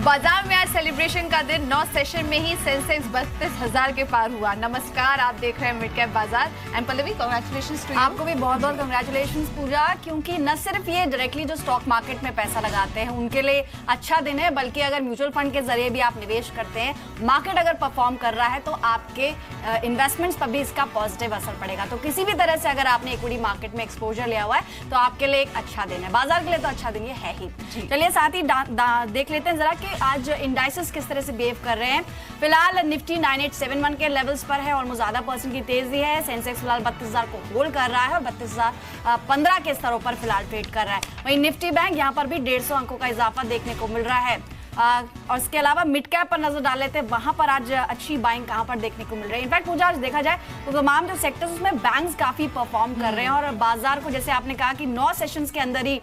बाजार में आज सेलिब्रेशन का दिन 9 सेशन में ही सेंसेक्स 32,000 के पार हुआ। नमस्कार, आप देख रहे हैं मिड कैप बाजार and Pallavi, congratulations to you. आपको भी बहुत बहुत कांग्रेचुलेशंस पूजा, क्योंकि न सिर्फ ये डायरेक्टली जो स्टॉक मार्केट में पैसा लगाते हैं उनके लिए अच्छा दिन है, बल्कि अगर म्यूचुअल फंड के जरिए भी आप निवेश करते हैं, मार्केट अगर परफॉर्म कर रहा है तो आपके इन्वेस्टमेंट्स पर भी इसका पॉजिटिव असर पड़ेगा। तो किसी भी तरह से अगर आपने इक्विटी मार्केट में एक्सपोजर लिया हुआ है तो आपके लिए एक अच्छा दिन है, बाजार के लिए तो अच्छा दिन ये है ही। चलिए साथ ही देख लेते हैं जरा कि आज इंडाइसेस किस तरह से बिहेव कर रहे हैं। फिलहाल निफ्टी 9871 के लेवल्स पर है और मुज़ादा परसेंट की तेजी है। सेंसेक्स फिलहाल 32,000 को होल्ड कर रहा है और 32,015 के स्तरों पर फिलहाल ट्रेड कर रहा है। वहीं निफ्टी बैंक यहाँ पर भी 150 अंकों का इजाफा देखने को मिल रहा है। और इसके अलावा मिड कैप पर नजर डाल लेते हैं, वहां पर आज अच्छी बाइंग कहां पर देखने को मिल रही है। इनफैक्ट पूजा आज देखा जाए तो तमाम जो सेक्टर्स उसमें बैंक्स काफी परफॉर्म कर रहे हैं और बाजार को, जैसे आपने कहा कि 9 सेशंस के अंदर ही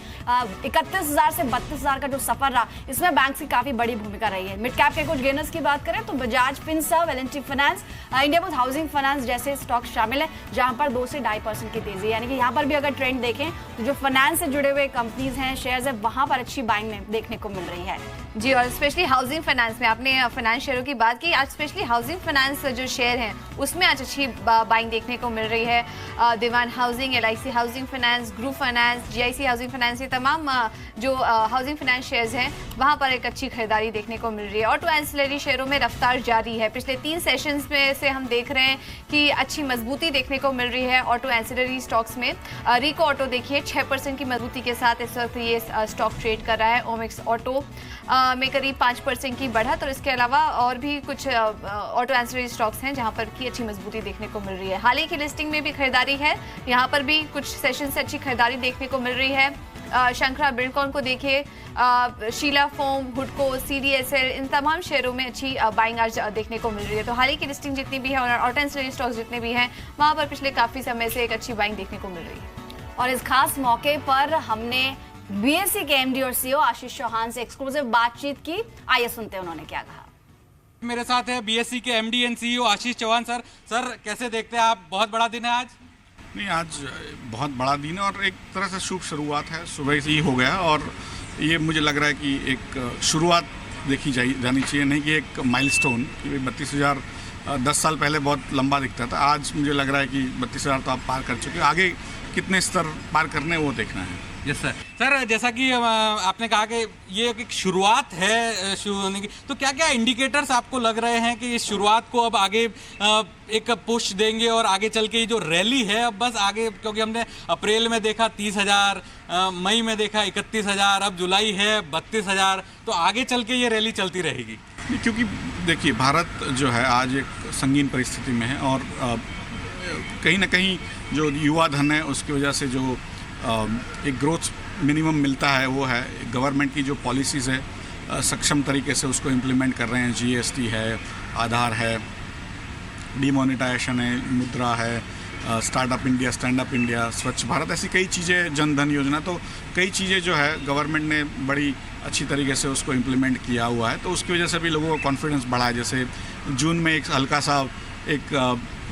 31,000 से 32,000 का जो सफर रहा, इसमें बैंक्स की काफी बड़ी भूमिका रही है। मिड कैप के कुछ गेनर्स की बात करें तो Bajaj Finserv, L&T finance, Indiabulls housing finance जैसे स्टॉक शामिल है, जहां पर 2 से 2.5% की तेजी, यानी कि यहाँ पर भी अगर ट्रेंड देखें तो जो फाइनेंस से जुड़े हुए कंपनीज हैं, शेयर्स है, वहां पर अच्छी बाइंग देखने को मिल रही है। जी, और स्पेशली हाउसिंग फाइनेंस में आपने फाइनेंस शेयरों की बात की, आज स्पेशली हाउसिंग फाइनेंस जो शेयर हैं उसमें आज अच्छी बाइंग देखने को मिल रही है। Dewan housing, LIC housing finance, group finance, GIC housing finance, ये तमाम जो हाउसिंग फाइनेंस शेयर्स हैं वहाँ पर एक अच्छी खरीदारी देखने को मिल रही है। ऑटो एंसिलरी शेयरों में रफ्तार जारी है। पिछले 3 सेशंस में से हम देख रहे हैं कि अच्छी मजबूती देखने को मिल रही है ऑटो एंसिलरी स्टॉक्स में। रिको ऑटो देखिए 6% की मजबूती के साथ इस वक्त ये स्टॉक ट्रेड कर रहा है। ओमिक्स ऑटो में करीब 5% की बढ़त, और इसके अलावा और भी कुछ ऑटो एंसिलरी स्टॉक्स हैं जहां पर की अच्छी मजबूती देखने को मिल रही है। हाल ही की लिस्टिंग में भी खरीदारी है, यहाँ पर भी कुछ सेशन से अच्छी खरीदारी देखने को मिल रही है। शंकरा बिल्डकॉन को देखिए, शीला फोम, हुडको, CDSL, इन तमाम शेयरों में अच्छी बाइंग आज देखने को मिल रही है। तो हाल ही की लिस्टिंग जितनी भी है और ऑटो एंसिलरी स्टॉक्स जितने भी हैं वहाँ पर पिछले काफ़ी समय से एक अच्छी बाइंग देखने को मिल रही है। और इस खास मौके पर हमने BSE के MD और CEO आशीष चौहान से एक्सक्लूसिव बातचीत की। आइए सुनते हैं उन्होंने क्या कहा। मेरे साथ है BSE के MD and CEO Ashish Chauhan sir. Sir कैसे देखते हैं आप, बहुत बड़ा दिन है आज? नहीं, आज बहुत बड़ा दिन है और एक तरह से शुभ शुरुआत है, सुबह से ही हो गया और ये मुझे लग रहा है कि एक शुरुआत देखी जानी चाहिए, नहीं कि एक माइलस्टोन। 32,000 10 साल पहले बहुत लंबा दिखता था, आज मुझे लग रहा है कि 32,000 तो आप पार कर चुके हैं, आगे कितने स्तर पार करने वो देखना है। Yes sir. सर जैसा कि आपने कहा कि ये एक शुरुआत है शुरू होने की, तो क्या क्या इंडिकेटर्स आपको लग रहे हैं कि इस शुरुआत को अब आगे एक पुश देंगे और आगे चल के ये जो रैली है अब बस आगे, क्योंकि हमने अप्रैल में देखा 30,000, मई में देखा 31,000, अब जुलाई है 32,000, तो आगे चल के ये रैली चलती रहेगी? क्योंकि देखिए, भारत जो है आज एक संगीन परिस्थिति में है और कहीं ना कहीं जो युवा धन है उसकी वजह से जो एक ग्रोथ मिनिमम मिलता है वो है गवर्नमेंट की जो पॉलिसीज़ है सक्षम तरीके से उसको इम्प्लीमेंट कर रहे हैं। GST है, आधार है, डिमोनेटाइजेशन है, मुद्रा है, startup India, stand up India, स्वच्छ भारत, ऐसी कई चीज़ें, जन धन योजना, तो कई चीज़ें जो है गवर्नमेंट ने बड़ी अच्छी तरीके से उसको इम्प्लीमेंट किया हुआ है, तो उसकी वजह से भी लोगों का कॉन्फिडेंस बढ़ा है। जैसे जून में एक हल्का सा एक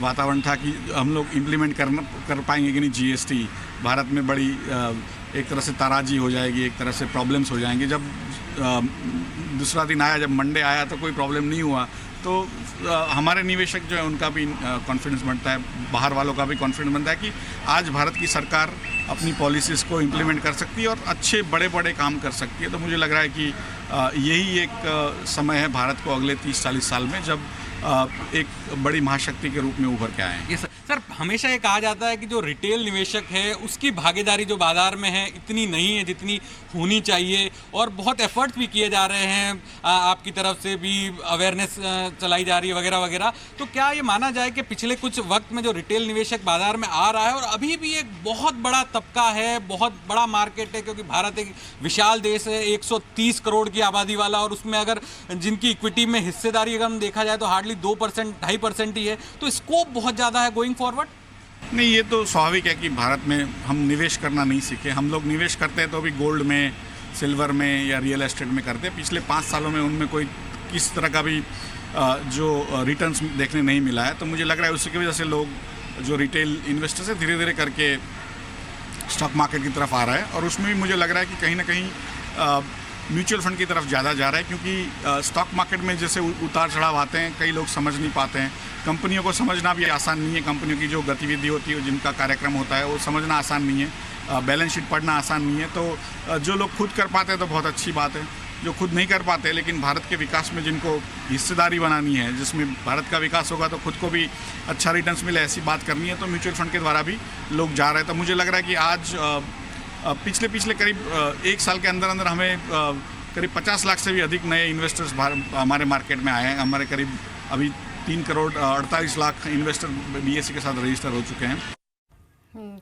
वातावरण था कि हम लोग इम्प्लीमेंट कर पाएंगे कि नहीं GST, भारत में बड़ी एक तरह से ताराजी हो जाएगी, एक तरह से प्रॉब्लम्स हो जाएंगे। जब दूसरा दिन आया, जब मंडे आया तो कोई प्रॉब्लम नहीं हुआ, तो हमारे निवेशक जो है उनका भी कॉन्फिडेंस बढ़ता है, बाहर वालों का भी कॉन्फिडेंस बनता है कि आज भारत की सरकार अपनी पॉलिसीज़ को इम्प्लीमेंट कर सकती है और अच्छे बड़े बड़े काम कर सकती है। तो मुझे लग रहा है कि यही एक समय है भारत को अगले 30-40 साल में जब एक बड़ी महाशक्ति के रूप में उभर के आए हैं। सर हमेशा ये कहा जाता है कि जो रिटेल निवेशक है उसकी भागीदारी जो बाजार में है इतनी नहीं है जितनी होनी चाहिए, और बहुत एफर्ट्स भी किए जा रहे हैं, आपकी तरफ से भी अवेयरनेस चलाई जा रही है वगैरह वगैरह। तो क्या ये माना जाए कि पिछले कुछ वक्त में जो रिटेल निवेशक बाजार में आ रहा है और अभी भी एक बहुत बड़ा तबका है, बहुत बड़ा मार्केट है, क्योंकि भारत एक विशाल देश है, 130 करोड़ की आबादी वाला, और उसमें अगर जिनकी इक्विटी में हिस्सेदारी अगर हम देखा जाए तो हार्डली 2%, 2.5% ही है, तो स्कोप बहुत ज़्यादा है गोइंग फॉरवर्ड? नहीं, ये तो स्वाभाविक है कि भारत में हम निवेश करना नहीं सीखे। हम लोग निवेश करते हैं तो अभी गोल्ड में, सिल्वर में या रियल एस्टेट में करते हैं। पिछले 5 सालों में उनमें कोई किस तरह का भी जो रिटर्न्स देखने नहीं मिला है, तो मुझे लग रहा है उसी की वजह से लोग जो रिटेल इन्वेस्टर्स है धीरे धीरे करके स्टॉक मार्केट की तरफ आ रहा है। और उसमें भी मुझे लग रहा है कि कहीं ना कहीं म्यूचुअल फंड की तरफ ज़्यादा जा रहा है, क्योंकि स्टॉक मार्केट में जैसे उतार चढ़ाव आते हैं, कई लोग समझ नहीं पाते हैं। कंपनियों को समझना भी आसान नहीं है, कंपनियों की जो गतिविधि होती है, जिनका कार्यक्रम होता है, वो समझना आसान नहीं है, बैलेंस शीट पढ़ना आसान नहीं है। तो जो लोग खुद कर पाते हैं तो बहुत अच्छी बात है, जो खुद नहीं कर पाते लेकिन भारत के विकास में जिनको हिस्सेदारी बनानी है, जिसमें भारत का विकास होगा तो खुद को भी अच्छा रिटर्न्स मिले, ऐसी बात करनी है, तो म्यूचुअल फंड के द्वारा भी लोग जा रहे हैं। तो मुझे लग रहा है कि आज पिछले करीब एक साल के अंदर अंदर हमें करीब 50 लाख से भी अधिक नए इन्वेस्टर्स हमारे मार्केट में आए हैं। हमारे करीब अभी 3 करोड़ 48 लाख इन्वेस्टर BSE के साथ रजिस्टर हो चुके हैं।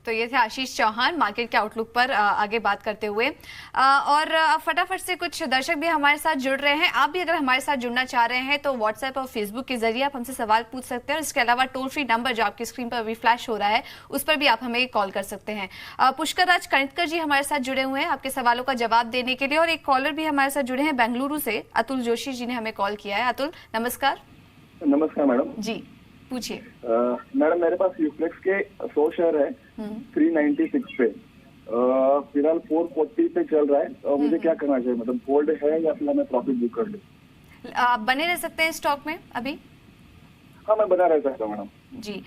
तो ये थे आशीष चौहान मार्केट के आउटलुक पर आगे बात करते हुए। और अब फटाफट से कुछ दर्शक भी हमारे साथ जुड़ रहे हैं। आप भी अगर हमारे साथ जुड़ना चाह रहे हैं तो व्हाट्सएप और फेसबुक के जरिए आप हमसे सवाल पूछ सकते हैं। इसके अलावा टोल फ्री नंबर जो आपकी स्क्रीन पर अभी फ्लैश हो रहा है उस पर भी आप हमें कॉल कर सकते हैं। पुष्कर राज कणितकर जी हमारे साथ जुड़े हुए हैं आपके सवालों का जवाब देने के लिए, और एक कॉलर भी हमारे साथ जुड़े हैं बेंगलुरु से, अतुल जोशी जी ने हमें कॉल किया है। अतुल नमस्कार। नमस्कार मैडम जी पूछिए। मैडम मेरे पास यूफ्लेक्स के 100 शेयर है 396 पे, फिलहाल 440 पे चल रहा है, और मुझे क्या करना चाहिए, मतलब होल्ड है या फिर मैं प्रॉफिट बुक कर लूं? आप बने रह सकते हैं स्टॉक में अभी? हाँ मैं बना रह सकता हूँ मैडम जी।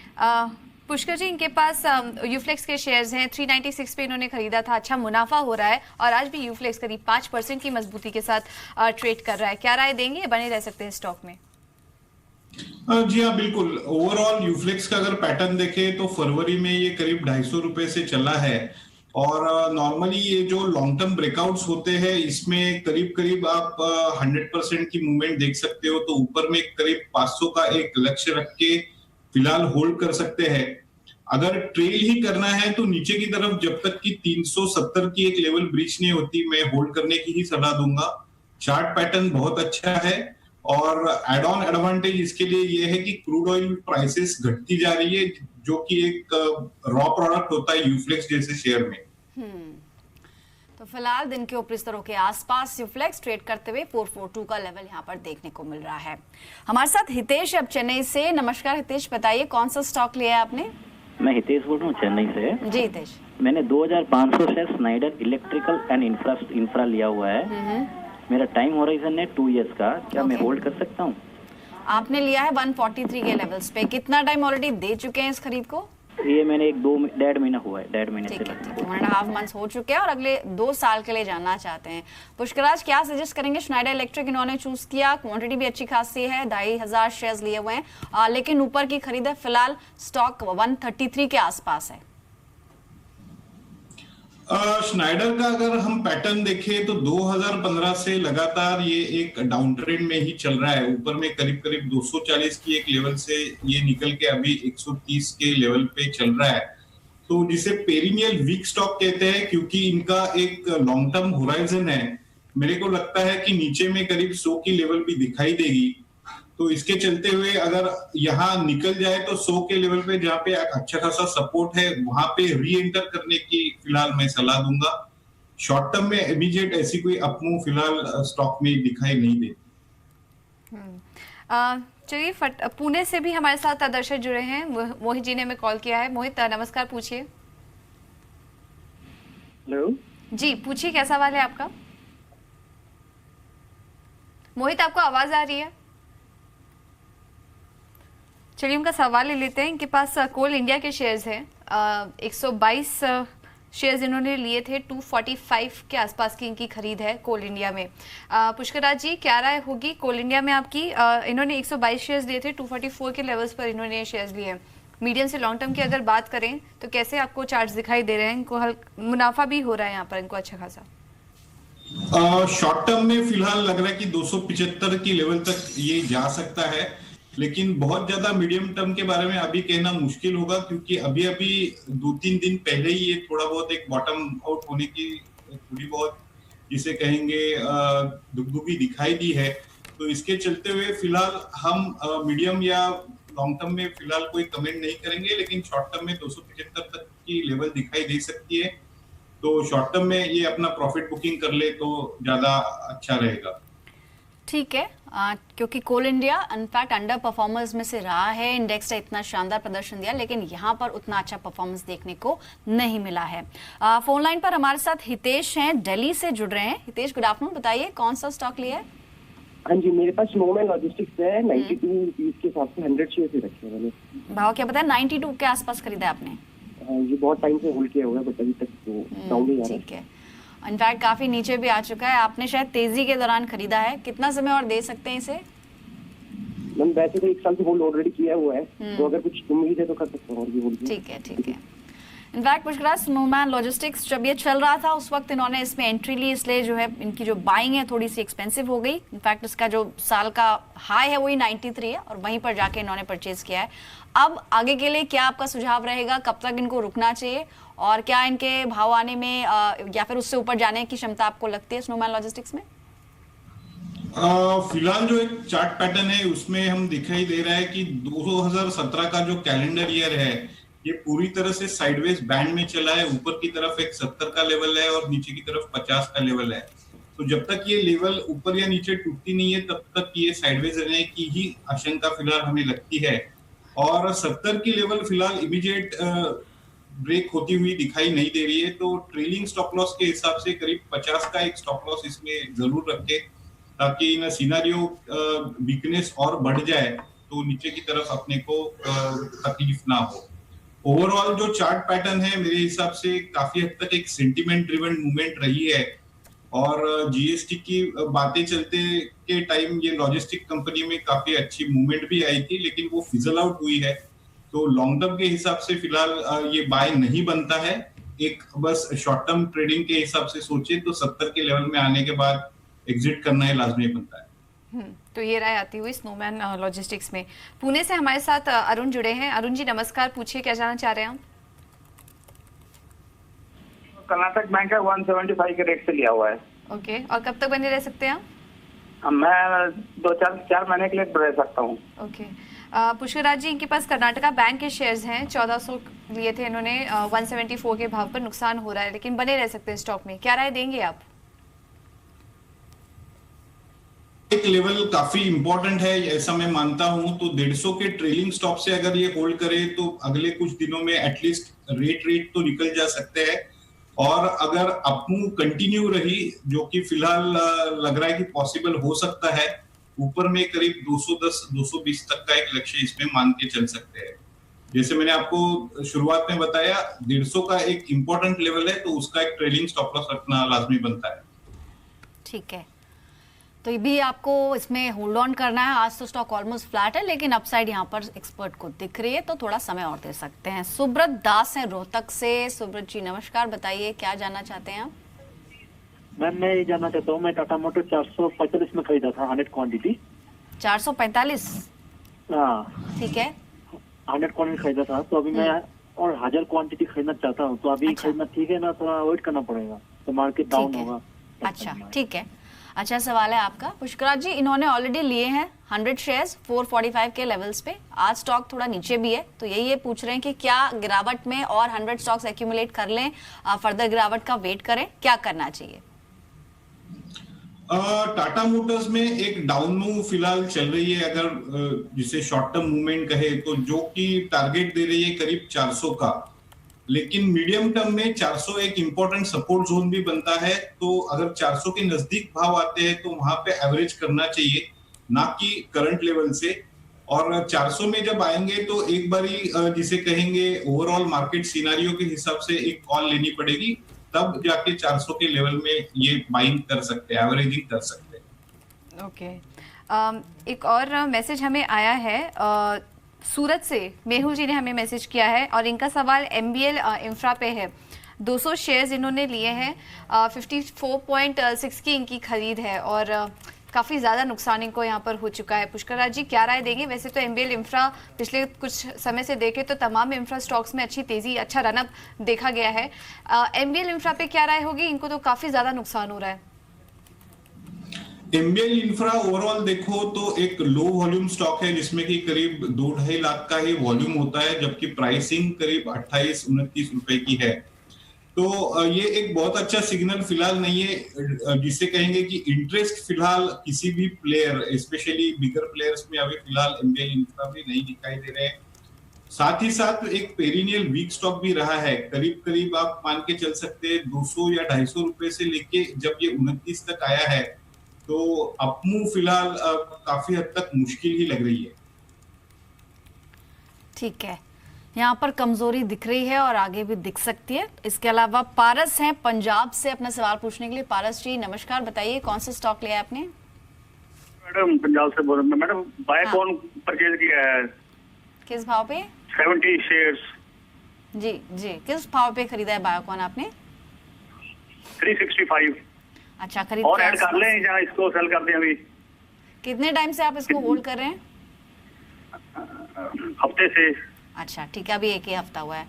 पुष्कर जी इनके पास यूफ्लेक्स के शेयर्स हैं, 396 पे इन्होंने खरीदा था, अच्छा मुनाफा हो रहा है और आज भी यूफ्लेक्स करीब 5% की मजबूती के साथ ट्रेड कर रहा है। क्या राय देंगे, बने रह सकते हैं स्टॉक में? जी हाँ बिल्कुल। ओवरऑल यूफ्लेक्स का अगर पैटर्न देखें तो फरवरी में ये करीब 250 रुपए से चला है, और नॉर्मली ये जो लॉन्ग टर्म ब्रेकआउट्स होते हैं इसमें करीब करीब आप 100% की मूवमेंट देख सकते हो। तो ऊपर में करीब 500 का एक लक्ष्य रख के फिलहाल होल्ड कर सकते हैं। अगर ट्रेल ही करना है तो नीचे की तरफ जब तक कि 370 की एक लेवल ब्रीच नहीं होती, मैं होल्ड करने की ही सलाह दूंगा। चार्ट पैटर्न बहुत अच्छा है, और एड ऑन एडवांटेज इसके लिए ये है कि क्रूड ऑयल प्राइसेस घटती जा रही है, जो कि एक रॉ प्रोडक्ट होता है यूफ्लेक्स जैसे शेयर में। तो फिलहाल दिन के ऊपरी स्तरों के आसपास यूफ्लेक्स ट्रेड करते हुए 442 का लेवल यहाँ पर देखने को मिल रहा है। हमारे साथ हितेश अब चेन्नई से। नमस्कार हितेश, बताइए कौन सा स्टॉक लिया है आपने? मैं हितेश बोल रहा हूँ चेन्नई से। जी हितेश। मैंने 2500 share Snyder electrical and infra लिया हुआ है। मेरा टाइम होराइजन है 2 इयर्स का। क्या मैं होल्ड कर सकता हूँ? आपने लिया है 143 के लेवल्स पे। कितना टाइम ऑलरेडी दे चुके हैं इस खरीद को? ये मैंने 1.5 महीना हुआ है, 1.5 महीने से। 1.5 मंथ्स हो चुके हैं और अगले 2 साल के लिए जानना चाहते हैं। पुष्कराज क्या सजेस्ट करेंगे? स्नाइडर इलेक्ट्रिक इन्होंने चूज किया, क्वांटिटी भी अच्छी खासी है, 2500 शेयर्स लिए हुए हैं, लेकिन ऊपर की खरीद है। फिलहाल स्टॉक 133 के आसपास है। स्नाइडर का अगर हम पैटर्न देखें तो 2015 से लगातार ये एक डाउन ट्रेंड में ही चल रहा है। ऊपर में करीब करीब 240 की एक लेवल से ये निकल के अभी 130 के लेवल पे चल रहा है। तो जिसे पेरिनियल वीक स्टॉक कहते हैं, क्योंकि इनका एक लॉन्ग टर्म होराइजन है। मेरे को लगता है कि नीचे में करीब 100 की लेवल भी दिखाई देगी। तो इसके चलते हुए अगर यहाँ निकल जाए तो 100 के लेवल पे जहाँ पे अच्छा खासा सपोर्ट है वहां पे री एंटर करने की फिलहाल मैं सलाह दूंगा। शॉर्ट टर्म में इमीडिएट ऐसी कोई अपमूव फिलहाल स्टॉक में दिखाई नहीं दे। चलिए पुणे से भी हमारे साथ दर्शक जुड़े हैं। मोहित जी ने हमें कॉल किया है। मोहित नमस्कार, पूछिए। हेलो जी पूछिए, क्या सवाल है आपका? मोहित आपको आवाज आ रही है? चलिए उनका सवाल ले लेते हैं। इनके पास कोल इंडिया के शेयर्स हैं, 122 शेयर्स इन्होंने लिए थे, 245 के आसपास की इनकी खरीद है कोल इंडिया में। पुष्कराज जी क्या राय होगी कोल इंडिया में आपकी? इन्होंने 122 शेयर्स लिए थे, 244 के लेवल्स पर इन्होंने शेयर्स लिए। मीडियम से लॉन्ग टर्म की अगर बात करें तो कैसे आपको चार्ट्स दिखाई दे रहे हैं? इनको मुनाफा भी हो रहा है यहाँ पर इनको अच्छा खासा। शॉर्ट टर्म में फिलहाल लग रहा है कि 275 की लेवल तक ये जा सकता है, लेकिन बहुत ज्यादा मीडियम टर्म के बारे में अभी कहना मुश्किल होगा, क्योंकि अभी 2-3 दिन पहले ही ये थोड़ा बहुत एक बॉटम आउट होने की थोड़ी बहुत जिसे कहेंगे दुगदुगी दिखाई दी है। तो इसके चलते हुए फिलहाल हम मीडियम या लॉन्ग टर्म में फिलहाल कोई कमेंट नहीं करेंगे, लेकिन शॉर्ट टर्म में 275 तक की लेवल दिखाई दे सकती है। तो शॉर्ट टर्म में ये अपना प्रॉफिट बुकिंग कर ले तो ज्यादा अच्छा रहेगा। ठीक है, क्योंकि कोल इंडिया इनफैक्ट अंडर परफॉर्मर्स में से रहा है, इंडेक्स ने इतना शानदार प्रदर्शन दिया लेकिन यहाँ पर उतना अच्छा परफॉर्मेंस देखने को नहीं मिला है। फोन लाइन पर हमारे साथ हितेश हैं, दिल्ली से जुड़ रहे हैं। हितेश, गुड आफ्टरनून, बताइए कौन सा स्टॉक लिया है? हाँ जी, मेरे पास स्नोमैन लॉजिस्टिक्स है, 92 रुपीज के हिसाब से 100 शेयर से रखे हैं मैंने। भाव क्या बताया? 92 के आसपास खरीदा है आपने? ये बहुत टाइम से होल्ड किया हुआ है बट अभी तक तो डाउन ही आ रहा है। ठीक है, इनफैक्ट काफी नीचे भी आ चुका है। आपने शायद तेजी के दौरान खरीदा है, कितना समय और दे सकते हैं इसे? मैम वैसे तो 1 साल से होल्ड ऑलरेडी किया हुआ है, तो अगर कुछ उम्मीद है तो कर सकता हूँ और भी होल्ड। ठीक है, ठीक है। इनफैक्ट पुष्कराज, स्नोमैन लॉजिस्टिक्स जब ये चल रहा था उस वक्त इन्होंने इसमें एंट्री ली, इसलिए जो है इनकी जो बाइंग है थोड़ी सी एक्सपेंसिव हो गई। इनफैक्ट इसका जो साल का हाई है वही 93 है और वहीं पर जाके इन्होंने परचेज किया है। अब आगे के लिए क्या आपका सुझाव रहेगा? कब तक इनको रुकना चाहिए और क्या इनके भाव आने में या फिर उससे ऊपर जाने की क्षमता आपको लगती है स्नोमैन लॉजिस्टिक्स में? फिलहाल जो एक चार्ट पैटर्न है उसमें हम दिखाई दे रहा है कि 2017 का जो कैलेंडर ईयर है ये पूरी तरह से साइडवेज बैंड में चला है। ऊपर की तरफ एक 70 का लेवल है और नीचे की तरफ 50 का लेवल है। तो जब तक ये लेवल ऊपर या नीचे टूटती नहीं है तब तक ये साइडवेज रहने की ही आशंका फिलहाल हमें लगती है। और 70 की लेवल फिलहाल इमीडिएट ब्रेक होती हुई दिखाई नहीं दे रही है, तो ट्रेलिंग स्टॉप लॉस के हिसाब से करीब 50 का एक स्टॉप लॉस इसमें जरूर रखे ताकि इन सिनेरियो वीकनेस और बढ़ जाए तो नीचे की तरफ अपने को तकलीफ ना हो। ओवरऑल जो चार्ट पैटर्न है मेरे हिसाब से काफी हद तक एक सेंटिमेंट ड्रिवन मूवमेंट रही है और जीएसटी की बातें चलते के टाइम ये लॉजिस्टिक कंपनी में काफी अच्छी मूवमेंट भी आई थी लेकिन वो फिजल आउट हुई है। तो लॉन्ग टर्म के हिसाब से फिलहाल ये बाय नहीं बनता है। एक बस शॉर्ट टर्म ट्रेडिंग के हिसाब से सोचे तो 70 के लेवल में आने के बाद एग्जिट करना है लाजमी बनता है। तो ये राय आती हुई स्नोमैन लॉजिस्टिक्स में। पुणे से हमारे साथ अरुण जुड़े हैं। अरुण जी नमस्कार, पूछिए क्या जानना चाह रहे हैं हम? कर्नाटक बैंक है, 175 के रेट से लिया हुआ है। ओके, और कब तक बने रह सकते हैं हम? मैं 2-4 महीने के लिए रह सकता हूँ। ओके, पुष्कराज जी इनके पास कर्नाटका बैंक के शेयर्स हैं, 1400 लिए थे इन्होंने, 174 के भाव पर नुकसान हो रहा है लेकिन बने रह सकते हैं स्टॉक में, क्या राय देंगे आप? एक लेवल काफी इंपॉर्टेंट है ऐसा मैं मानता हूं, तो 150 के ट्रेलिंग स्टॉप से अगर ये होल्ड करे तो अगले कुछ दिनों में एटलीस्ट रेट तो निकल जा सकते हैं। और अगर अपमूव कंटिन्यू रही जो कि फिलहाल लग रहा है कि पॉसिबल हो सकता है, ऊपर में करीब 210-220 तक का एक लक्ष्य इसमें मान के चल सकते हैं। जैसे मैंने आपको शुरुआत में बताया 150 का एक इंपॉर्टेंट लेवल है तो उसका एक ट्रेलिंग स्टॉप लॉस रखना लाजमी बनता है। ठीक है, तो ये भी आपको इसमें होल्ड ऑन करना है। आज तो स्टॉक ऑलमोस्ट फ्लैट है लेकिन अपसाइड यहाँ पर एक्सपर्ट को दिख रही है तो थोड़ा समय और दे सकते हैं। सुब्रत दास हैं रोहतक से। सुब्रत जी नमस्कार, बताइए क्या जानना चाहते हैं आप? मैम मैं ये जानना चाहता हूँ, मैं टाटा मोटर 445 में खरीदा था 100 क्वांटिटी। 445? हाँ ठीक है, 100 क्वांटिटी खरीदा था, तो अभी मैं और 1000 क्वांटिटी खरीदना चाहता हूँ, तो अभी अच्छा। खरीदना ठीक है ना? थोड़ा अवॉइड करना पड़ेगा तो मार्केट डाउन ठीक है। होगा। अच्छा, ठीक है, अच्छा सवाल है आपका। पुष्कराज जी इन्होंने ऑलरेडी लिए हैं 100 शेयर्स 445 के लेवल्स पे। आज स्टॉक थोड़ा नीचे भी है तो यही ये पूछ रहे हैं कि क्या गिरावट में और 100 स्टॉक्स एक्यूमुलेट कर लें, फर्दर गिरावट का वेट करें, क्या करना चाहिए? टाटा मोटर्स में एक डाउन मूव फिलहाल चल रही है, अगर जिसे शॉर्ट टर्म मूवमेंट कहे तो, जो कि टारगेट दे रही है करीब 400 का, लेकिन मीडियम टर्म में 400 एक इंपॉर्टेंट सपोर्ट जोन भी बनता है। तो अगर 400 के नजदीक भाव आते हैं तो वहां पे एवरेज करना चाहिए, ना कि करंट लेवल से। और 400 में जब आएंगे तो एक बारी जिसे कहेंगे ओवरऑल मार्केट सिनेरियो के हिसाब से एक कॉल लेनी पड़ेगी, तब जाके 400 के लेवल में ये बाइंग कर सकते हैं, एवरेजिंग कर सकते हैं। ओके, एक और मैसेज हमें आया है सूरत से, मेहुल जी ने हमें मैसेज किया है और इनका सवाल एमबीएल इंफ्रा पे है। 200 शेयर्स इन्होंने लिए हैं, 54.6 की इनकी खरीद है और काफ़ी ज़्यादा नुकसान इनको यहाँ पर हो चुका है। पुष्कराज जी क्या राय देंगे? वैसे तो एमबीएल इंफ्रा पिछले कुछ समय से देखें तो तमाम इंफ्रा स्टॉक्स में अच्छी तेज़ी, अच्छा रनअप देखा गया है। एमबीएल इंफ्रा पे क्या राय होगी? इनको तो काफ़ी ज़्यादा नुकसान हो रहा है। एमबीएल इंफ्रा ओवरऑल देखो तो एक लो वॉल्यूम स्टॉक है जिसमें कि करीब 2-2.5 लाख का ही वॉल्यूम होता है, जबकि प्राइसिंग करीब 28-29 रुपए की है। तो ये एक बहुत अच्छा सिग्नल फिलहाल नहीं है जिससे कहेंगे कि इंटरेस्ट फिलहाल किसी भी प्लेयर स्पेशली बिगर प्लेयर्स में अभी फिलहाल एमबीएल इंफ्रा भी नहीं दिखाई दे रहे हैं। साथ ही साथ एक पेरिनियल वीक स्टॉक भी रहा है, करीब करीब आप मान के चल सकते हैं 200 या 250 रुपए से लेके जब ये 29 तक आया है तो अपमूव फिलहाल काफी हद तक मुश्किल ही लग रही है। ठीक है, यहाँ पर कमजोरी दिख रही है और आगे भी दिख सकती है। इसके अलावा पारस हैं पंजाब से अपना सवाल पूछने के लिए। पारस जी नमस्कार, बताइए कौन सा स्टॉक लिया आपने? मैडम पंजाब से बोल रहा हूँ मैडम, बायोकॉन परचेज किया है। किस भाव पे? 70 शेयर्स। जी जी, किस भाव पे खरीदा है बायोकॉन आपने? 365। अच्छा, खरीद और ऐड कर लें या इसको सेल कर दें अभी? कितने टाइम से आप इसको होल्ड कर रहे हैं? हफ्ते से। अच्छा ठीक है, अभी एक ही हफ्ता हुआ है।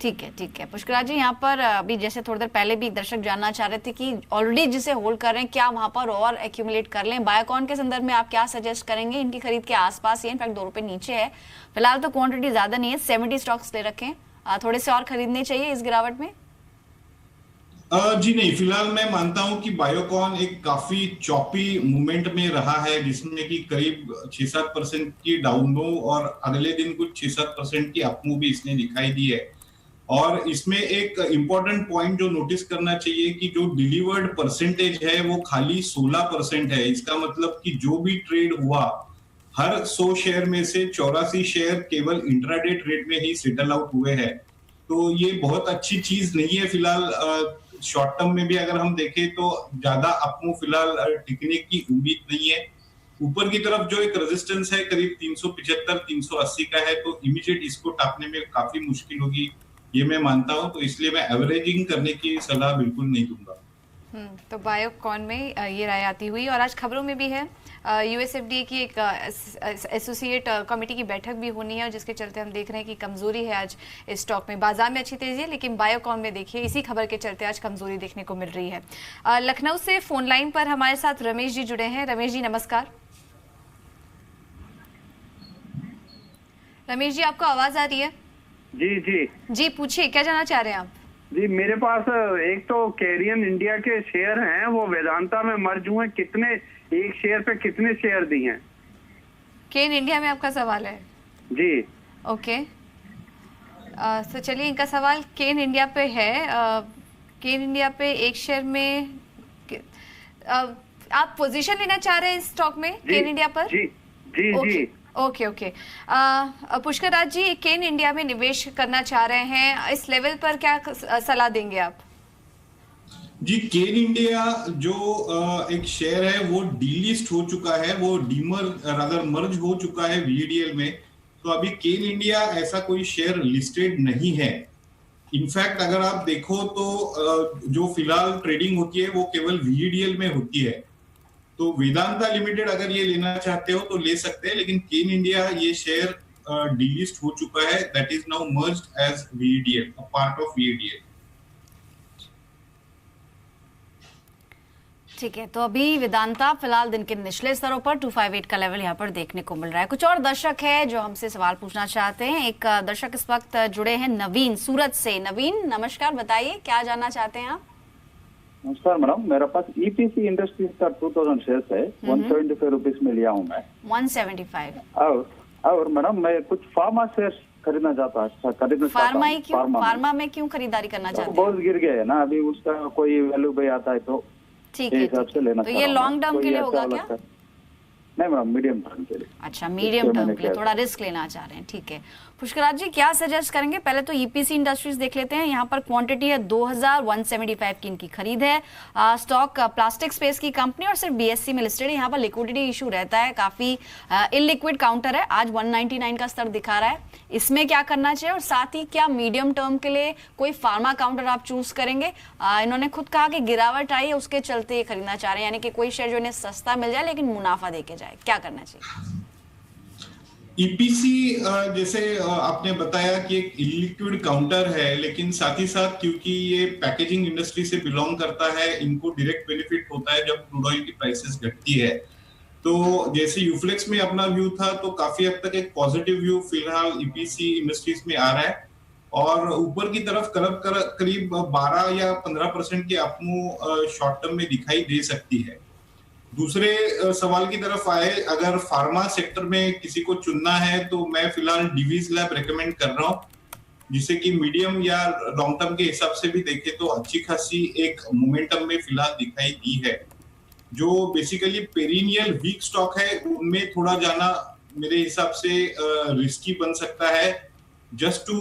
ठीक है ठीक है। पुष्कराज जी, यहाँ पर अभी जैसे थोड़ी देर पहले भी दर्शक जानना चाह रहे थे कि ऑलरेडी जिसे होल्ड कर रहे हैं क्या वहां पर और एक्यूमुलेट कर लें? बायोकॉन के संदर्भ में आप क्या सजेस्ट करेंगे? इनकी खरीद के आसपास ही, इनफैक्ट 2 रुपए नीचे है फिलहाल, तो क्वांटिटी ज्यादा नहीं है, 70 स्टॉक्स ले रखें, थोड़े से और खरीदने चाहिए इस गिरावट में? जी नहीं, फिलहाल मैं मानता हूं कि बायोकॉन एक काफी चॉपी मूवमेंट में रहा है जिसमें कि करीब 6-7% की डाउन मूव और अगले दिन कुछ 6-7% की अप मूव भी इसने दिखाई दी है। और इसमें एक इम्पोर्टेंट पॉइंट जो नोटिस करना चाहिए कि जो डिलीवर्ड परसेंटेज है वो खाली 16% है। इसका मतलब कि जो भी ट्रेड हुआ हर 100 शेयर में से 84 शेयर केवल इंट्राडे ट्रेड में ही सेटल आउट हुए हैं। तो ये बहुत अच्छी चीज नहीं है। फिलहाल शॉर्ट टर्म में भी अगर हम देखें तो ज्यादा अपमूव फिलहाल टिकने की उम्मीद नहीं है। ऊपर की तरफ जो एक रेजिस्टेंस है करीब 375-380 का है, तो इमीडिएट इसको टापने में काफी मुश्किल होगी, ये मैं मानता हूं। तो इसलिए मैं एवरेजिंग करने की सलाह बिल्कुल नहीं दूंगा। तो बायोकॉन में ये राय आती हुई, और आज खबरों में भी है यूएसएफडीए की एक एसोसिएट कमेटी की बैठक भी होनी है, और जिसके चलते हम देख रहे हैं कि कमजोरी है आज इस स्टॉक में। बाजार में अच्छी तेजी है, लेकिन बायोकॉन में देखिए इसी खबर के चलते आज कमजोरी देखने को मिल रही है। लखनऊ से फोन लाइन पर हमारे साथ रमेश जी जुड़े हैं। रमेश जी नमस्कार। रमेश जी, आपको आवाज आ रही है? जी जी जी, पूछिए क्या जानना चाह रहे हैं आप? जी, मेरे पास एक तो कैरियन इंडिया के शेयर हैं, वो वेदांता में मर्ज हुए, कितने एक शेयर पे कितने शेयर दिए हैं? केन इंडिया में आपका सवाल है? जी ओके, तो चलिए इनका सवाल केन इंडिया पे है। केन इंडिया पे एक शेयर में आप पोजीशन लेना चाह रहे हैं इस स्टॉक में केन इंडिया पर? जी जी जी ओके ओके। पुष्कर राज जी, केन इंडिया में निवेश करना चाह रहे हैं, इस लेवल पर क्या सलाह देंगे आप? जी, केन इंडिया जो एक शेयर है वो डीलिस्ट हो चुका है, वो मर्ज हो चुका है वीडीएल में। तो अभी केन इंडिया ऐसा कोई शेयर लिस्टेड नहीं है। इनफैक्ट अगर आप देखो तो जो फिलहाल ट्रेडिंग होती है वो केवल वीडीएल में होती है। तो वेदांता लिमिटेड अगर ये लेना चाहते हो तो ले सकते हैं, लेकिन केन इंडिया ये शेयर डीलिस्ट हो चुका है, that is now merged as VDL, a part of VDL. ठीक है, तो अभी वेदांता फिलहाल दिन के निचले स्तरों पर 258 का लेवल यहाँ पर देखने को मिल रहा है। कुछ और दर्शक है जो हमसे सवाल पूछना चाहते हैं। एक दर्शक इस वक्त जुड़े हैं नवीन सूरत से। नवीन नमस्कार, बताइए क्या जानना चाहते हैं आप? नमस्कार मैडम, मेरे पास ईपीसी इंडस्ट्रीज का 2000 शेयर्स है, 175 रुपीज में लिया हूँ मैं। 175। और मैडम मैं कुछ फार्मा शेयर्स खरीदना चाहता हूँ। फार्मा में क्यों खरीदारी करना चाहते हैं? बहुत गिर गया है ना अभी, उसका कोई वैल्यू भी आता है तो ठीक है, हिसाब से लेना। तो ये लॉन्ग टर्म के लिए होगा क्या? नहीं मैडम, मीडियम टर्म के लिए। अच्छा, मीडियम टर्म के लिए थोड़ा रिस्क लेना चाह रहे हैं, ठीक है। पुष्कराज जी क्या सजेस्ट करेंगे? पहले तो ईपीसी इंडस्ट्रीज देख लेते हैं। यहाँ पर क्वांटिटी है 2175 की इनकी खरीद है। स्टॉक प्लास्टिक स्पेस की कंपनी और सिर्फ बीएससी में लिस्टेड है। यहाँ पर लिक्विडिटी इशू रहता है, काफी इलिक्विड काउंटर है। आज 199 का स्तर दिखा रहा है, इसमें क्या करना चाहिए? और साथ ही क्या मीडियम टर्म के लिए कोई फार्मा काउंटर आप चूज करेंगे? इन्होंने खुद कहा कि गिरावट आई है उसके चलते ये खरीदना चाह रहे हैं, यानी कि कोई शेयर जो इन्हें सस्ता मिल जाए लेकिन मुनाफा देके जाए, क्या करना चाहिए? ईपीसी जैसे आपने बताया कि एक इलिक्विड काउंटर है, लेकिन साथ ही साथ क्योंकि ये पैकेजिंग इंडस्ट्री से बिलोंग करता है, इनको डायरेक्ट बेनिफिट होता है जब क्रूड ऑयल की प्राइसेस घटती है। तो जैसे यूफ्लेक्स में अपना व्यू था, तो काफी हद तक एक पॉजिटिव व्यू फिलहाल ईपीसी इंडस्ट्रीज में आ रहा है। और ऊपर की तरफ करीब 12 या 15% के अप मूव शॉर्ट टर्म में दिखाई दे सकती है। दूसरे सवाल की तरफ आए, अगर फार्मा सेक्टर में किसी को चुनना है तो मैं फिलहाल डिवीज लैब रेकमेंड कर रहा हूँ, जिसे कि मीडियम या लॉन्ग टर्म के हिसाब से भी देखें तो अच्छी खासी एक मोमेंटम में फिलहाल दिखाई दी है। जो बेसिकली पेरिनियल वीक स्टॉक है उनमें थोड़ा जाना मेरे हिसाब से रिस्की बन सकता है। जस्ट टू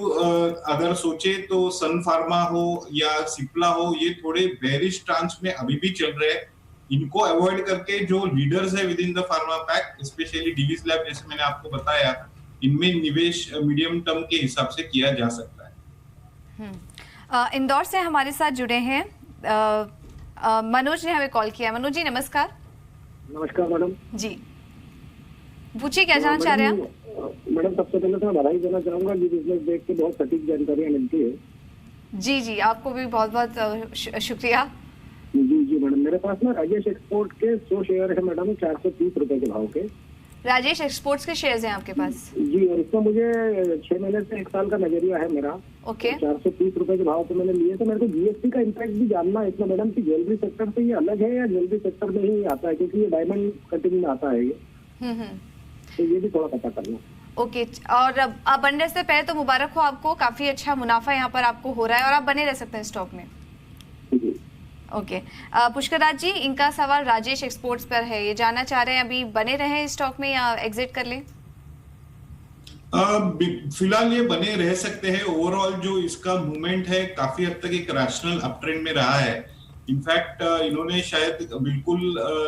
अगर सोचे तो सन फार्मा हो या सिप्ला हो, ये थोड़े बेरिश ट्रांस में अभी भी चल रहे हैं। इनको अवॉइड करके जो लीडर्स है with in the pharma pack, specially Divi's lab जैसे मैंने आपको बताया, इनमें निवेश मीडियम टर्म के हिसाब से किया जा सकता है। इंदौर से हमारे साथ जुड़े हैं मनोज ने हमें कॉल किया। मनोज जी नमस्कार। नमस्कार मैडम जी, पूछिए क्या जानना चाह रहे हैं आप? मैडम सबसे पहले तो मैं बधाई देना चाहूंगा कि बिजनेस देख के बहुत सटीक जानकारियां मिलती है। जी जी, आपको भी बहुत बहुत शुक्रिया। जी जी मैडम, मेरे पास ना राजेश एक्सपोर्ट के 100 शेयर है मैडम, 430 रुपए के भाव के। राजेश एक्सपोर्ट्स के शेयर्स हैं आपके पास? जी, और इसमें मुझे 6 महीने से 1 साल का नजरिया है मेरा। ओके। 430 रुपए के भाव पे मैंने लिए, तो मेरे को जीएसटी का इम्पैक्ट भी जानना है इसमें मैडम, की ज्वेलरी सेक्टर से ये अलग है या ज्वेलरी सेक्टर में ही आता है, क्योंकि ये डायमंड कटिंग में आता है ये, तो ये भी थोड़ा पता करना। ओके, और आप बनने से पहले तो मुबारक हो आपको, काफी अच्छा मुनाफा यहाँ पर आपको हो रहा है और आप बने रह सकते हैं स्टॉक में। ओके, पुष्कर राज जी, इनका सवाल राजेश एक्सपोर्ट्स पर है, ये जानना चाह रहे हैं अभी बने रहे स्टॉक में या एग्जिट कर लें? फिलहाल ये बने रह सकते हैं। ओवरऑल जो इसका मूवमेंट है काफी हद तक एक रैशनल अप ट्रेंड में रहा है। इनफैक्ट इन्होंने शायद बिल्कुल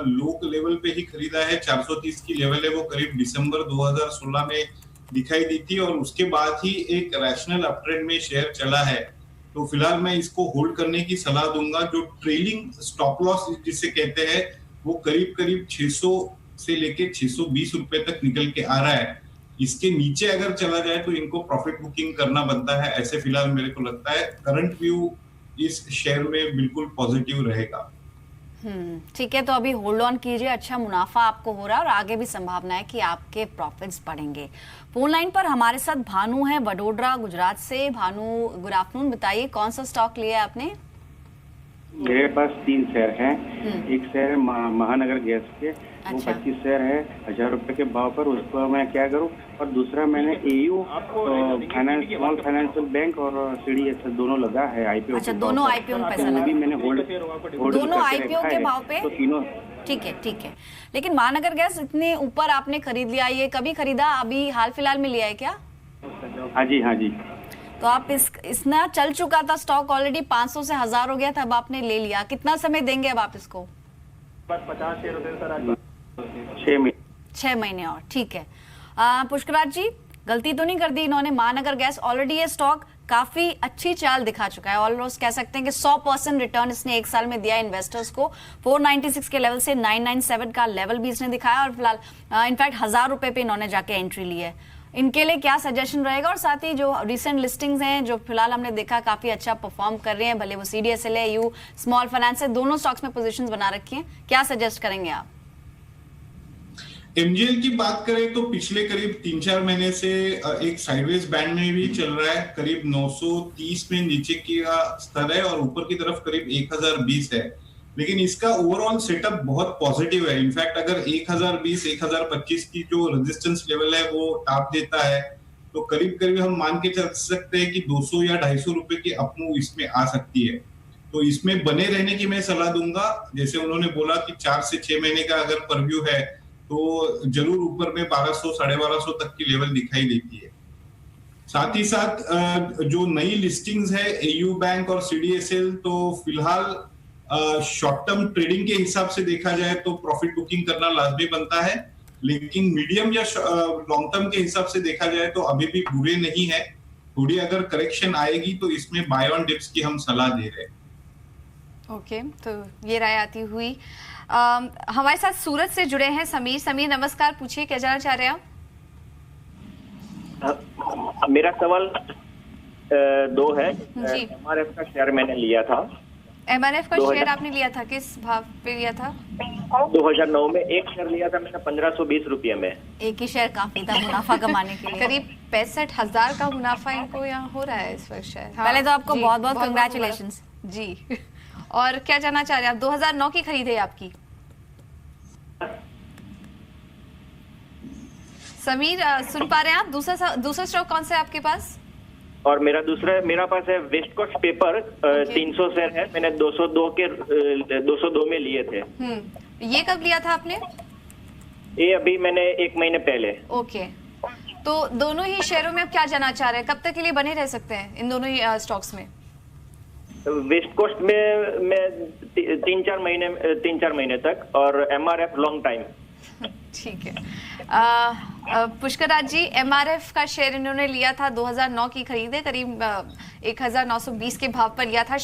लो लेवल पे ही खरीदा है। 430 की लेवल है वो करीब दिसंबर 2016 में दिखाई दी थी और उसके बाद ही एक रैशनल अप ट्रेंड में शेयर चला है। तो फिलहाल मैं इसको होल्ड करने की सलाह दूंगा। जो ट्रेलिंग स्टॉप लॉस जिसे कहते हैं वो करीब 600 से लेके 620 रुपए तक निकल के आ रहा है। इसके नीचे अगर चला जाए तो इनको प्रॉफिट बुकिंग करना बनता है, ऐसे फिलहाल मेरे को लगता है। करंट व्यू इस शेयर में बिल्कुल पॉजिटिव रहेगा। ठीक है, तो अभी होल्ड ऑन कीजिए, अच्छा मुनाफा आपको हो रहा है और आगे भी संभावना है कि आपके प्रॉफिट्स बढ़ेंगे। फोन लाइन पर हमारे साथ भानु है वडोदरा गुजरात से। भानु गुड आफ्टरनून, बताइए कौन सा स्टॉक लिया है आपने? मेरे पास 3 शेयर हैं। एक शेयर है महानगर गैस के, वो 25 शेयर है 1000 रुपए के भाव पर, उसको मैं क्या करूं? और दूसरा मैंने AU finance small financial bank और CDSL दोनों लगा है आईपीओ। अच्छा, दोनों आईपीओ में पैसा लगा, मैंने होल्ड दोनों आईपीओ के भाव पे, तो तीनों ठीक है। लेकिन महानगर गैस इतने ऊपर आपने खरीद लिया, ये कभी खरीदा? अभी हाल फिलहाल में लिया है क्या? हाँ जी। तो आप इसना चल चुका था स्टॉक, ऑलरेडी 500 से 1000 हो गया था, अब आपने ले लिया, कितना समय देंगे अब आप इसको? 50 शेयर होते हैं सर। 6 महीने और, ठीक है। पुष्कराज जी, गलती तो नहीं कर दी इन्होंने? महानगर गैस ऑलरेडी ये स्टॉक काफी अच्छी चाल दिखा चुका है, ऑलमोस्ट कह सकते हैं कि 100% रिटर्न इसने 1 साल में दिया इन्वेस्टर्स को। 496 के लेवल से 997 का लेवल भी इसने दिखाया और फिलहाल इनफैक्ट 1000 रुपए पे इन्होंने जाके एंट्री ली है। इनके लिए क्या सजेशन रहेगा? और साथ ही जो रिसेंट लिस्टिंग्स हैं जो फिलहाल हमने देखा काफी अच्छा परफॉर्म कर रहे हैं, भले वो CDSL है, यू स्मॉल फाइनेंस है, दोनों स्टॉक्स में पोजीशंस बना रखी हैं, क्या सजेस्ट करेंगे आप? MGL की बात करें तो पिछले करीब 3-4 महीने से एक साइडवेज बैंड में भी चल रहा है। करीब 930 में नीचे की स्तर है और ऊपर की तरफ करीब 1020 है, लेकिन इसका ओवरऑल सेटअप बहुत पॉजिटिव है। इनफैक्ट अगर 1020 1025 की जो रेजिस्टेंस लेवल है वो टॉप देता है तो करीब हम मान के चल सकते हैं कि 200 या 250 रुपए की अपमूव इसमें आ सकती है। तो इसमें बने रहने की मैं सलाह दूंगा। जैसे उन्होंने बोला कि 4 से 6 महीने का अगर परव्यू है तो जरूर ऊपर में 1200 1250 तक की लेवल दिखाई देती है। साथ ही साथ जो नई लिस्टिंग्स है एयू बैंक और CDSL, तो फिलहाल शॉर्ट टर्म ट्रेडिंग के हिसाब से देखा जाए तो प्रॉफिट बुकिंग करना लाजमी बनता है, लेकिन मीडियम या लॉन्ग टर्म के हिसाब से देखा जाए तो अभी भी बुरे नहीं है। थोड़ी अगर करेक्शन आएगी तो इसमें बाय ऑन डिप्स की हम सलाह दे रहे हैं। ओके, तो ये राय आती हुई हमारे साथ सूरत से जुड़े हैं समीर नमस्कार, पूछिए क्या जानना चाह रहे हैं आप? मेरा सवाल 2 है। जी। MRF का शेयर मैंने लिया था। MRF का शेयर आपने लिया था, किस भाव पे लिया था? 2009 में एक शेयर लिया था मैंने 1520 रुपये में। एक ही शेयर काफी था मुनाफा कमाने के लिए। करीब 65,000 का मुनाफा इनको यहाँ हो रहा है इस वक्त शायद। पहले तो आपको बहुत बहुत कंग्रेचुलेशंस जी। और क्या जानना चाह रहे हैं आप? 2009 की खरीद है आपकी? समीर सुन पा रहे हैं आप? दूसरा स्टॉक कौन सा है आपके पास? और मेरा पास है वेस्ट कोस्ट पेपर 300 शेयर है, मैंने 202 में लिए थे। ये कब लिया था आपने? ये अभी मैंने 1 महीने पहले। ओके, तो दोनों ही शेयरों में आप क्या जानना चाह रहे हैं? कब तक के लिए बने रह सकते हैं इन दोनों ही स्टॉक्स में? वेस्ट कोस्ट में मैं 3-4 महीने तक, और MRF लॉन्ग टाइम। ठीक है। पुष्कर राज जी, MRF का शेयर इन्होंने लिया था 2009 की खरीदे, करीब 1920 के भाव पर लिया था,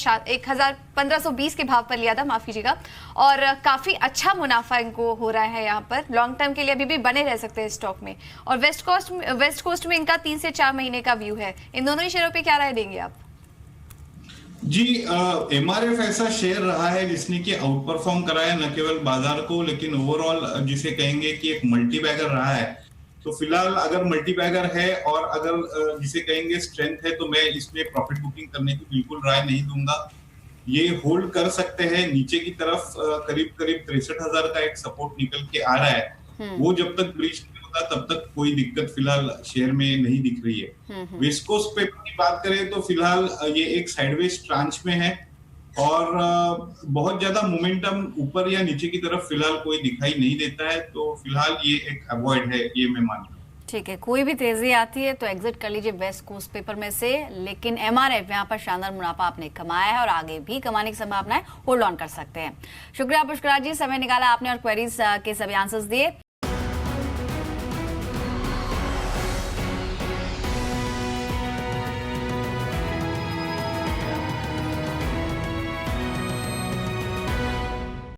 1520 के भाव पर लिया था, माफ कीजिएगा, और काफी अच्छा मुनाफा इनको हो रहा है यहाँ पर। लॉन्ग टर्म के लिए अभी भी बने रह सकते हैं स्टॉक में। और वेस्ट कोस्ट में इनका 3 से 4 महीने का व्यू है। इन दोनों ही शेयरों पे क्या राय देंगे आप? जी, MRF ऐसा शेयर रहा है जिसने कि आउट परफॉर्म कराया न केवल बाजार को, लेकिन ओवरऑल जिसे कहेंगे कि एक मल्टी बैगर रहा है। तो फिलहाल अगर मल्टी बैगर है और अगर जिसे कहेंगे स्ट्रेंथ है, तो मैं इसमें प्रॉफिट बुकिंग करने की बिल्कुल राय नहीं दूंगा। ये होल्ड कर सकते हैं नीचे की तरफ। करीब 63,000 का एक सपोर्ट निकल के आ रहा है, वो जब तक ब्रीच तब तक कोई दिक्कत फिलहाल शेयर में नहीं दिख रही है। वेस्ट कोस्ट पेपर की बात करें तो फिलहाल ये एक साइडवेज ट्रांच में है, और बहुत ज्यादा मोमेंटम ऊपर या नीचे की तरफ फिलहाल कोई दिखाई नहीं देता है, तो फिलहाल ये एक अवॉइड है, ये मैं मानता हूँ। ठीक है, कोई भी तेजी आती है तो एग्जिट कर लीजिए वेस्ट कोस्ट पेपर में से, लेकिन MRF यहाँ पर शानदार मुनाफा आपने कमाया है और आगे भी कमाने की संभावना है, होल्ड ऑन कर सकते हैं। शुक्रिया पुष्कर जी, समय निकाला आपने और क्वेरीज के सभी आंसर्स दिए।